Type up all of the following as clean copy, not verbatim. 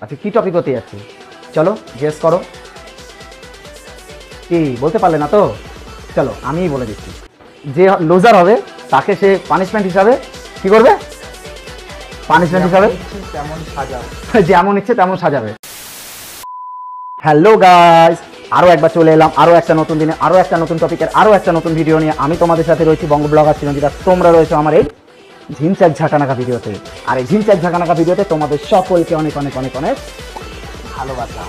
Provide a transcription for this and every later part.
আচ্ছা কি টপিক হতে যাচ্ছে চলো গেস করো। কি বলতে পারলে না তো? চলো আমিই বলে দিচ্ছি। যে লুজার হবে তাকে সে পানিশমেন্ট হিসাবে কি করবে? পানিশমেন্ট হিসাবে তেমন সাজাও। যেমন ইচ্ছে তেমন সাজাবে। হ্যালো গাইস, আরও একবার চলে এলাম আরও একটা নতুন দিনে, আরও একটা নতুন টপিকের, আরও একটা নতুন ভিডিও নিয়ে। আমি তোমাদের সাথে রয়েছি বঙ্গ ব্লগার চিরঞ্জিত, তোমরা রয়েছো আমার এই ঝিনচাক ঝাঁকানাকা ভিডিওতে। আর এই ঝিনচাক ঝাঁকানাকা ভিডিওতে তোমাদের সকলকে অনেক অনেক অনেক অনেক ভালোবাসা।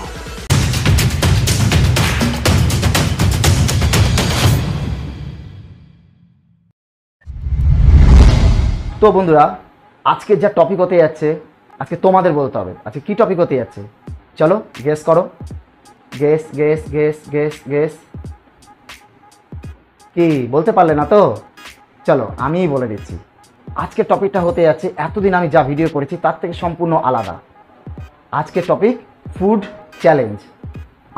তো বন্ধুরা, আজকে যা টপিক হতে যাচ্ছে আজকে তোমাদের বলতে হবে। আচ্ছা কি টপিক হতে যাচ্ছে চলো গেস করো। Guess guess guess guess guess কি বলতে পারলে না তো? চলো আমিই বলে দিচ্ছি। আজকের টপিকটা হতে যাচ্ছে এতদিন আমি যা ভিডিও করেছি তার থেকে সম্পূর্ণ আলাদা। আজকের টপিক ফুড চ্যালেঞ্জ।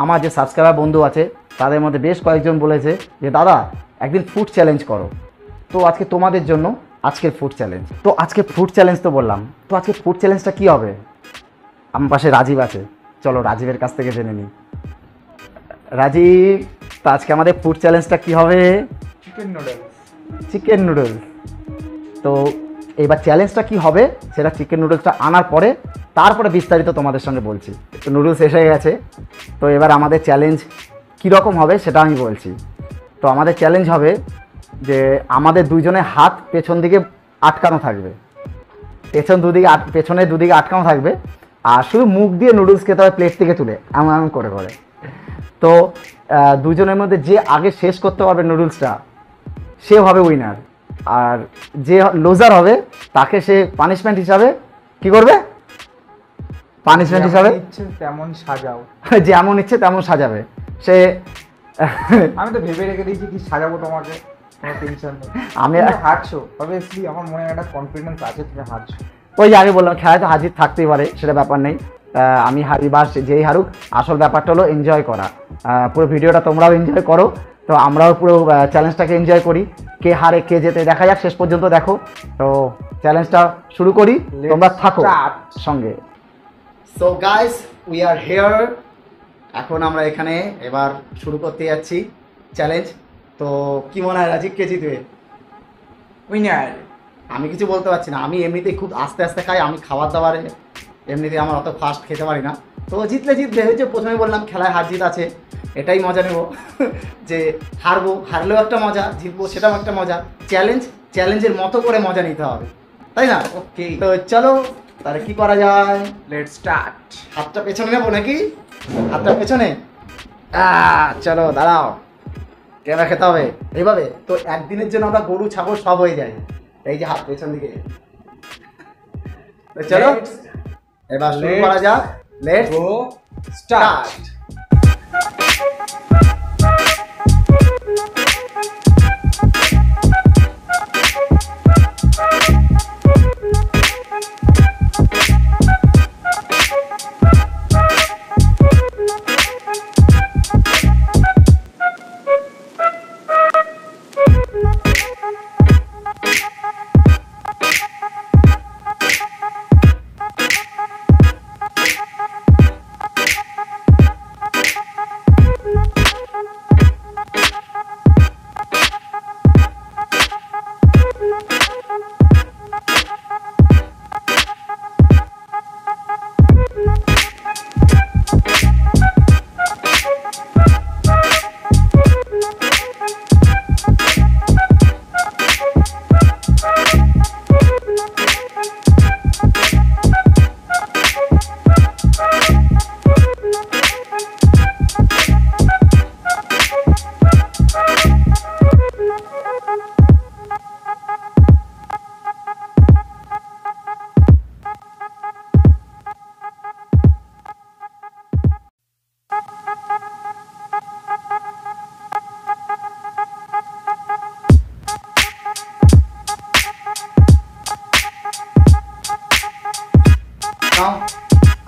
আমার যে সাবস্ক্রাইবার বন্ধু আছে তাদের মধ্যে বেশ কয়েকজন বলেছে যে দাদা একদিন ফুড চ্যালেঞ্জ করো। তো আজকে তোমাদের জন্য আজকের ফুড চ্যালেঞ্জ। তো আজকে ফুড চ্যালেঞ্জ তো বললাম, তো আজকে ফুড চ্যালেঞ্জটা কী হবে? আমার পাশে রাজীব আছে, চলো রাজীবের কাছ থেকে জেনে নিই। রাজীব, তো আজকে আমাদের ফুড চ্যালেঞ্জটা কী হবে? Chicken noodles. Chicken noodles. তো এবার চ্যালেঞ্জটা কী হবে সেটা চিকেন নুডলসটা আনার পরে তারপরে বিস্তারিত তোমাদের সঙ্গে বলছি। তো নুডলস এসে গেছে, তো এবার আমাদের চ্যালেঞ্জ কীরকম হবে সেটা আমি বলছি। তো আমাদের চ্যালেঞ্জ হবে যে আমাদের দুইজনের হাত পেছন দিকে আটকানো থাকবে, পেছনের দুদিকে আটকানো থাকবে, আর শুধু মুখ দিয়ে নুডলস খেতে হবে প্লেট থেকে তুলে এমন এমন করে করে। তো দুজনের মধ্যে যে আগে শেষ করতে পারবে নুডলসটা সে হবে উইনার। আর যে লুজার হবে তাকে সে পানিশমেন্ট হিসাবে কি করবে? পানিশমেন্ট হিসাবে ইচ্ছে তেমন সাজাও। যেমন ইচ্ছে তেমন সাজাবে সে। আমি তো ভেবে রেখে দিয়েছি কি সাজাবো তোমাকে, কোনো টেনশন নেই। আমি হারছো অবভিয়াসলি, আমার মনে একটা কনফিডেন্স আছে তুমি হারছো। ওই যে আগে বললাম খেলায় তো হাজির থাকতেই পারে, সেটা ব্যাপার নেই। আমি হারি বা যেই হারুক, আসল ব্যাপারটা হলো এনজয় করা। পুরো ভিডিওটা তোমরাও এনজয় করো, তো আমরাও পুরো চ্যালেঞ্জটাকে এনজয় করি। কে হারে কে জেতে দেখা যাক, শেষ পর্যন্ত দেখো। তো চ্যালেঞ্জটা শুরু করি, তোমরা থাকো সঙ্গে। So guys, we are here. এখন আমরা এখানে এবার শুরু করতে যাচ্ছি চ্যালেঞ্জ। তো কি মনে হয় রাজীব, কে জিতবে? উইনার। আমি কিছু বলতে পারছি না, আমি এমনিতেই খুব আস্তে আস্তে খাই। আমি খাবার দাবারে এমনিতেই আমার অত ফাস্ট খেতে পারি না। তো জিতলে জিতবে, হয়েছে প্রথমে বললাম খেলায় হার জিত আছে, এটাই মজা নেব। যে হারলেও একটা মজা, জিতবো সেটাও একটা মজা। চ্যালেঞ্জের মতো করে মজা নিতে হবে, তাই না? ওকে, তো চলো তাহলে কি করা যায়। Let's start. হাতটা পেছনে নেবো নাকি? হাতটা পেছনে, চলো দাঁড়াও। ক্যামেরা খেতে হবে এইভাবে, তো একদিনের জন্য আমরা গরু ছাগল সব হয়ে যায়। এই যে হাত পেছন দিকে। তো চলো এবার শুরু করা যাক। Let's go start.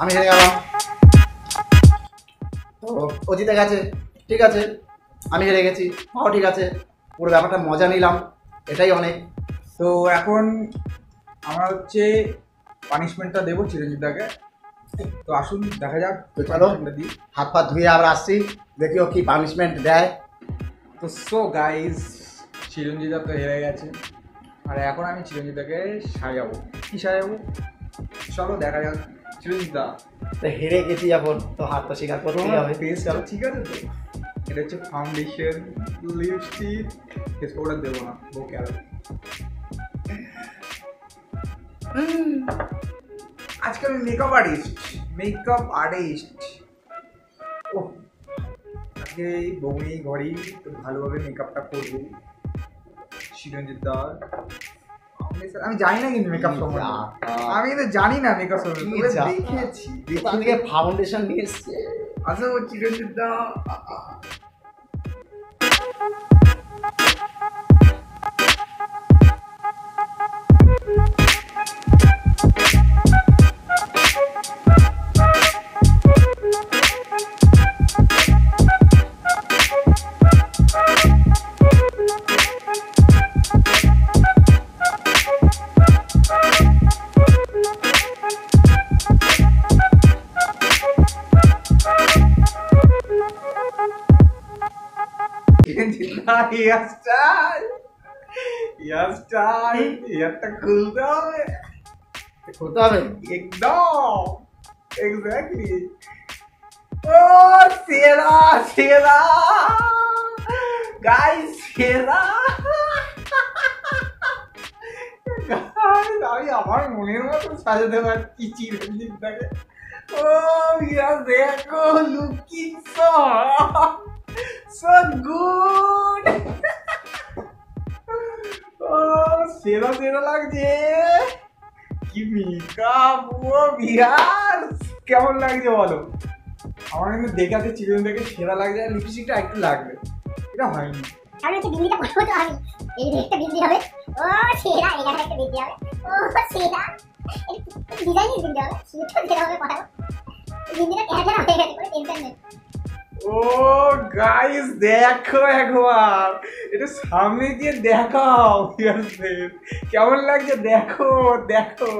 আমি হেরে গেলাম। তো ও জিতে গেছে, ঠিক আছে। আমি হেরে গেছি, তাও ঠিক আছে। পুরো ব্যাপারটা মজা নিলাম, এটাই অনেক। তো এখন আমরা হচ্ছে পানিশমেন্টটা দেবো চিরঞ্জিতাকে। তো আসুন দেখা যাক। তো চলো আমরা দিই। হাত পা ধুয়ে আবার আসছি, দেখিও কি পানিশমেন্ট দেয়। তো সো গাইস, চিরঞ্জিতা তো হেরে গেছে, আর এখন আমি চিরঞ্জিতাকে সাজাবো। কি সাজাবো চলো দেখা যাক। চিরঞ্জিতা, তো হেরে গেছি যখন, তো হাত তো স্বীকার করতেই তোমার হবে। ফেসটা চলো। ঠিক আছে তো? এটা হচ্ছে ফাউন্ডেশন, লিপস্টিক, ফেস পাউডার দেবো না, ওকে। আর আজকে আমি মেকআপ আর্টিস্ট। ও আজকে এই বমি ঘরেই তো ভালোভাবে মেকআপটা করবো। চিরঞ্জিত দার আমি জানি না কিন্তু মেকআপ সম্বন্ধে, আমি কিন্তু জানি না মেকআপ সম্বন্ধে, তবে দেখেছি। আজকে ফাউন্ডেশন নিয়ে এসছে। আচ্ছা ও চিরঞ্জিত দা, ইয়ারটা খুলতে হবে করতে হবে। একদম, এক্স্যাক্টলি। ও সেরা সেরা গাইস, সেরা আমি আমার মনের মতো সাজাতে পারছি চিরঞ্জিতটাকে। ও ইয়া দেখো, লুকিং সো গুড। ও সেরা সেরা লাগছে, কি মেকআপ, ও বিহার কেমন লাগছে বলো? আমার কিন্তু দেখে আছে চিরঞ্জিতটাকে সেরা লাগছে, আর লিপস্টিকটা একটু লাগবে, এটা হয়নি। আমি হচ্ছে বিন্দিটা করবো তো আমি। এই যে একটা বিন্দি হবে, ও সেরা, এখানে একটা বিন্দি হবে, ও সেরা। ডিজাইনিং বিন্দি হবে, সেটা সেরা হবে কথা। বিন্দিটা কেনা কেনা হয়ে গেছে, কোনো টেনশন নেই। ও গাইস দেখো একবার, এটা সামনে দিয়ে দেখাও কেমন লাগছে, দেখো দেখো।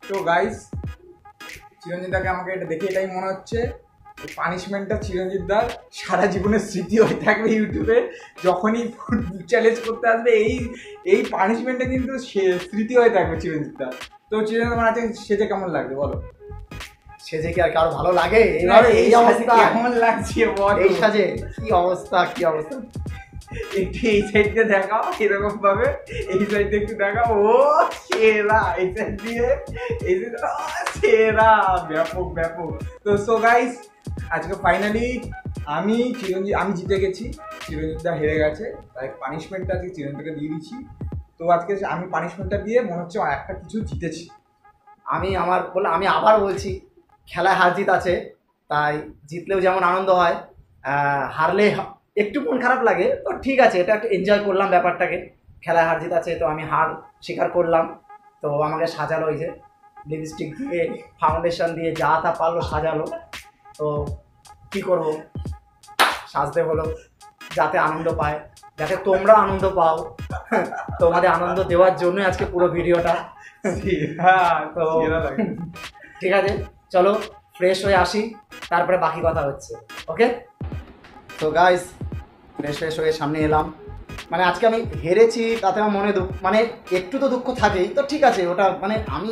তো গাইস, চিরঞ্জিতদাকে আমাকে এটা দেখে এটাই মনে হচ্ছে পানিশমেন্টটা চিরঞ্জিতদার সারা জীবনের স্মৃতি হয়ে থাকবে ইউটিউবে। যখনই ফুড চ্যালেঞ্জ করতে আসবে এই পানিশমেন্টটা কিন্তু স্মৃতি হয়ে থাকবে চিরঞ্জিতদার। তো চিরঞ্জিত আমার আজকে সেজে কেমন লাগবে বলো? সেজে কি আর কারো ভালো লাগে? এইভাবে এই অবস্থা কেমন লাগছে বল? এই সাজে কি অবস্থা, কি অবস্থা। একটু এই সাইডে দেখাও, এরকম ভাবে এই সাইডে একটু দেখাও। ও সেরা, এই সাইড দিয়ে এই সেরা, ব্যাপক ব্যাপক। তো সো গাইস, আজকে ফাইনালি আমি জিতে গেছি, চিরঞ্জিতদা হেরে গেছে, তাই পানিশমেন্টটা আজকে চিরঞ্জিতকে দিয়ে দিচ্ছি। তো আজকে আমি পানিশমেন্টটা দিয়ে মনে হচ্ছে একটা কিছু জিতেছি। আমি আবার বলছি, খেলায় হার জিত আছে, তাই জিতলেও যেমন আনন্দ হয়, হারলে একটু মন খারাপ লাগে। তো ঠিক আছে, এটা একটু এনজয় করলাম ব্যাপারটাকে। খেলায় হার জিত আছে, তো আমি হার স্বীকার করলাম। তো আমাকে সাজালো, এই যে লিপস্টিক দিয়ে, ফাউন্ডেশন দিয়ে, যা তা পারলো সাজালো। তো কি করব, সাজতে হলো, যাতে আনন্দ পায়, যাতে তোমরা আনন্দ পাও। তোমাদের আনন্দ দেওয়ার জন্যই আজকে পুরো ভিডিওটা। তো ঠিক আছে, চলো ফ্রেশ হয়ে আসি, তারপরে বাকি কথা হচ্ছে। ওকে, তো গাইস ফ্রেশ হয়ে সামনে এলাম। মানে আজকে আমি হেরেছি, তাতে আমার মনে মানে একটু তো দুঃখ থাকেই। তো ঠিক আছে, ওটা মানে আমি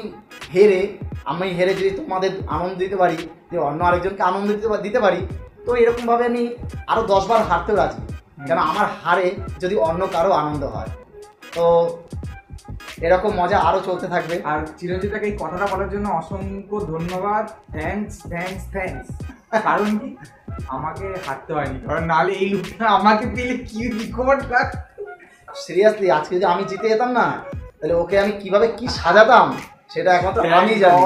হেরে যদি তোমাদের আনন্দ দিতে পারি, যে অন্য আরেকজনকে আনন্দ দিতে পারি, তো এরকমভাবে আমি আরও 10 বার হারতেও রাজি। কেন আমার হারে যদি অন্য কারো আনন্দ হয়, তো এরকম মজা আরও চলতে থাকবে। আর চিরঞ্জিতকে এই কথাটা বলার জন্য অসংখ্য ধন্যবাদ, থ্যাঙ্কস। কারণ কি, আমাকে হারতে হয়নি, কারণ নাহলে এই লুকটা আমাকে পেলে কি রিকমেন্ড রাখ। সিরিয়াসলি আজকে যদি আমি জিতে যেতাম না, তাহলে ওকে আমি কিভাবে কি সাজাতাম সেটা একমাত্র আমি জানি।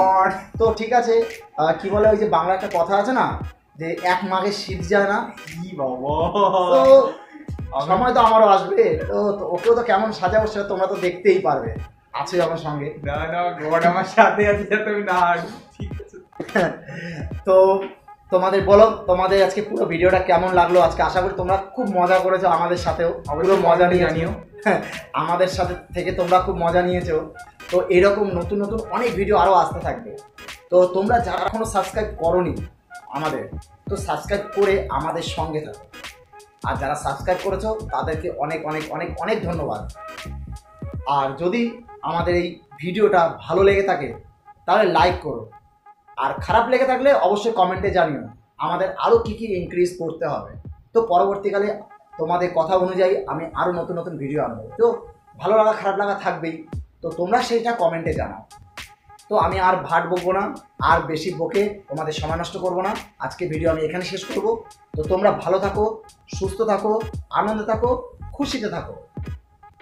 তো ঠিক আছে, কি বলে ওই যে বাংলা একটা কথা আছে না, যে এক মাঘে শীত যায় না। কি বাবা, তো সময় তো আমারও আসবে। তো ওকেও তো কেমন সাজাবো সেটা তোমরা তো দেখতেই পারবে, আছে আমার সঙ্গে। না গড আমার সাথে আছে, তুমি না। ঠিক আছে, তো তোমাদের বলো, তোমাদের আজকে পুরো ভিডিওটা কেমন লাগলো? আজকে আশা করি তোমরা খুব মজা করেছো, আমাদের সাথেও পুরো মজা নিয়ে জানিও। আমাদের সাথে থেকে তোমরা খুব মজা নিয়েছো। তো এরকম নতুন অনেক ভিডিও আরও আসতে থাকবে। তো তোমরা যারা এখনো সাবস্ক্রাইব করোনি আমাদের, তো সাবস্ক্রাইব করে আমাদের সঙ্গে থাকো। আর যারা সাবস্ক্রাইব করেছো তাদেরকে অনেক অনেক অনেক অনেক ধন্যবাদ। আর যদি আমাদের এই ভিডিওটা ভালো লেগে থাকে তাহলে লাইক করো, আর খারাপ লেগে থাকলে অবশ্যই কমেন্টে জানিও আমাদের আরও কী কী ইনক্রিজ করতে হবে। তো পরবর্তীকালে তোমাদের কথা অনুযায়ী আমি আরও নতুন নতুন ভিডিও আনবো। তো ভালো লাগা খারাপ লাগা থাকবেই, তো তোমরা সেইটা কমেন্টে জানাও। তো আমি আর ভাট বকবো না, আর বেশি বকে তোমাদের সময় নষ্ট করবো না। আজকে ভিডিও আমি এখানে শেষ করব। তো তোমরা ভালো থাকো, সুস্থ থাকো, আনন্দে থাকো, খুশিতে থাকো।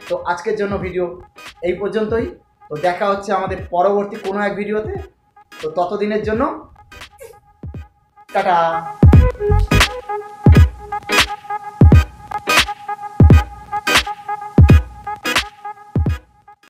তো আজকের জন্য ভিডিও এই পর্যন্তই। তো দেখা হচ্ছে আমাদের পরবর্তী কোনো এক ভিডিওতে। তো ততদিনের জন্য টাটা।